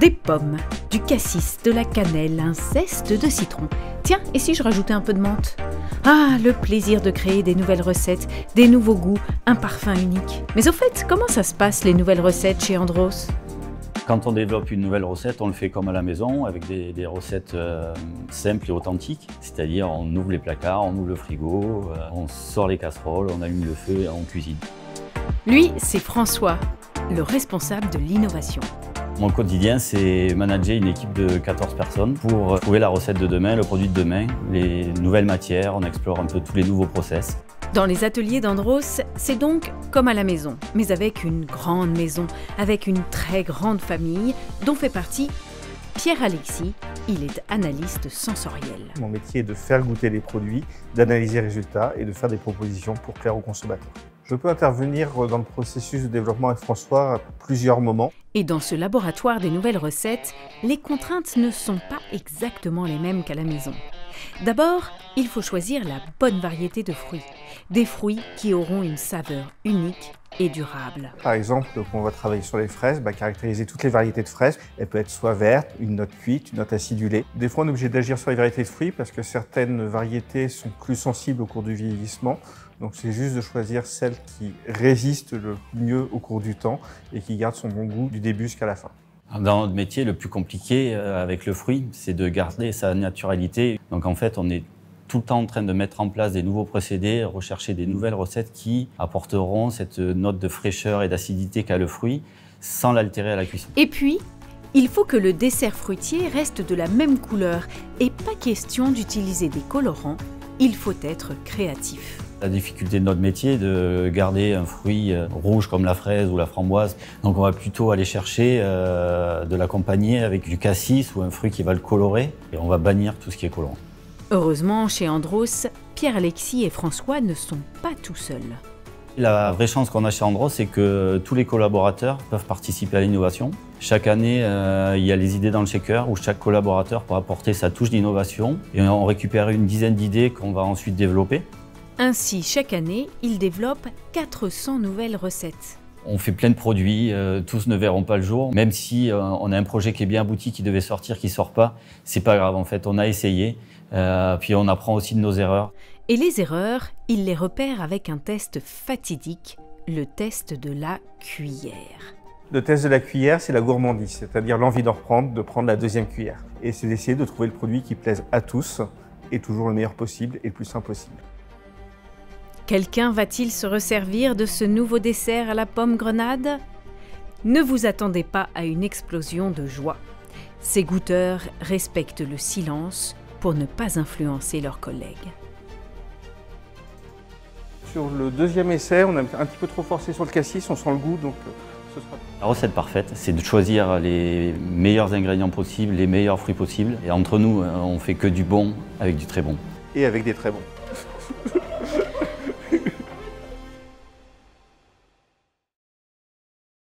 Des pommes, du cassis, de la cannelle, un zeste de citron. Tiens, et si je rajoutais un peu de menthe? Ah, le plaisir de créer des nouvelles recettes, des nouveaux goûts, un parfum unique. Mais au fait, comment ça se passe les nouvelles recettes chez Andros? Quand on développe une nouvelle recette, on le fait comme à la maison, avec des recettes simples et authentiques. C'est-à-dire, on ouvre les placards, on ouvre le frigo, on sort les casseroles, on allume le feu et on cuisine. Lui, c'est François, le responsable de l'innovation. Mon quotidien, c'est manager une équipe de 14 personnes pour trouver la recette de demain, le produit de demain, les nouvelles matières, on explore un peu tous les nouveaux process. Dans les ateliers d'Andros, c'est donc comme à la maison, mais avec une grande maison, avec une très grande famille, dont fait partie Pierre-Alexis. Il est analyste sensoriel. Mon métier est de faire goûter les produits, d'analyser les résultats et de faire des propositions pour plaire aux consommateurs. Je peux intervenir dans le processus de développement avec François à plusieurs moments. Et dans ce laboratoire des nouvelles recettes, les contraintes ne sont pas exactement les mêmes qu'à la maison. D'abord, il faut choisir la bonne variété de fruits. Des fruits qui auront une saveur unique et durable. Par exemple, quand on va travailler sur les fraises, caractériser toutes les variétés de fraises. Elles peuvent être soit vertes, une note cuite, une note acidulée. Des fois, on est obligé d'agir sur les variétés de fruits parce que certaines variétés sont plus sensibles au cours du vieillissement. Donc c'est juste de choisir celle qui résiste le mieux au cours du temps et qui garde son bon goût du début jusqu'à la fin. Dans notre métier, le plus compliqué avec le fruit, c'est de garder sa naturalité. Donc en fait, on est tout le temps en train de mettre en place des nouveaux procédés, rechercher des nouvelles recettes qui apporteront cette note de fraîcheur et d'acidité qu'a le fruit sans l'altérer à la cuisson. Et puis, il faut que le dessert fruitier reste de la même couleur et pas question d'utiliser des colorants, il faut être créatif. La difficulté de notre métier est de garder un fruit rouge comme la fraise ou la framboise. Donc on va plutôt aller chercher de l'accompagner avec du cassis ou un fruit qui va le colorer et on va bannir tout ce qui est colorant. Heureusement, chez Andros, Pierre-Alexis et François ne sont pas tout seuls. La vraie chance qu'on a chez Andros, c'est que tous les collaborateurs peuvent participer à l'innovation. Chaque année, il y a les idées dans le shaker où chaque collaborateur peut apporter sa touche d'innovation et on récupère une dizaine d'idées qu'on va ensuite développer. Ainsi, chaque année, ils développent 400 nouvelles recettes. On fait plein de produits, tous ne verront pas le jour. Même si on a un projet qui est bien abouti, qui devait sortir, qui ne sort pas, c'est pas grave en fait, on a essayé. Puis on apprend aussi de nos erreurs. Et les erreurs, ils les repèrent avec un test fatidique, le test de la cuillère. Le test de la cuillère, c'est la gourmandise, c'est-à-dire l'envie d'en reprendre, de prendre la deuxième cuillère. Et c'est d'essayer de trouver le produit qui plaise à tous et toujours le meilleur possible et le plus simple possible. Quelqu'un va-t-il se resservir de ce nouveau dessert à la pomme grenade? Ne vous attendez pas à une explosion de joie. Ces goûteurs respectent le silence pour ne pas influencer leurs collègues. Sur le deuxième essai, on a un petit peu trop forcé sur le cassis, on sent le goût, donc ce sera... La recette parfaite, c'est de choisir les meilleurs ingrédients possibles, les meilleurs fruits possibles. Et entre nous, on fait que du bon avec du très bon. Et avec des très bons.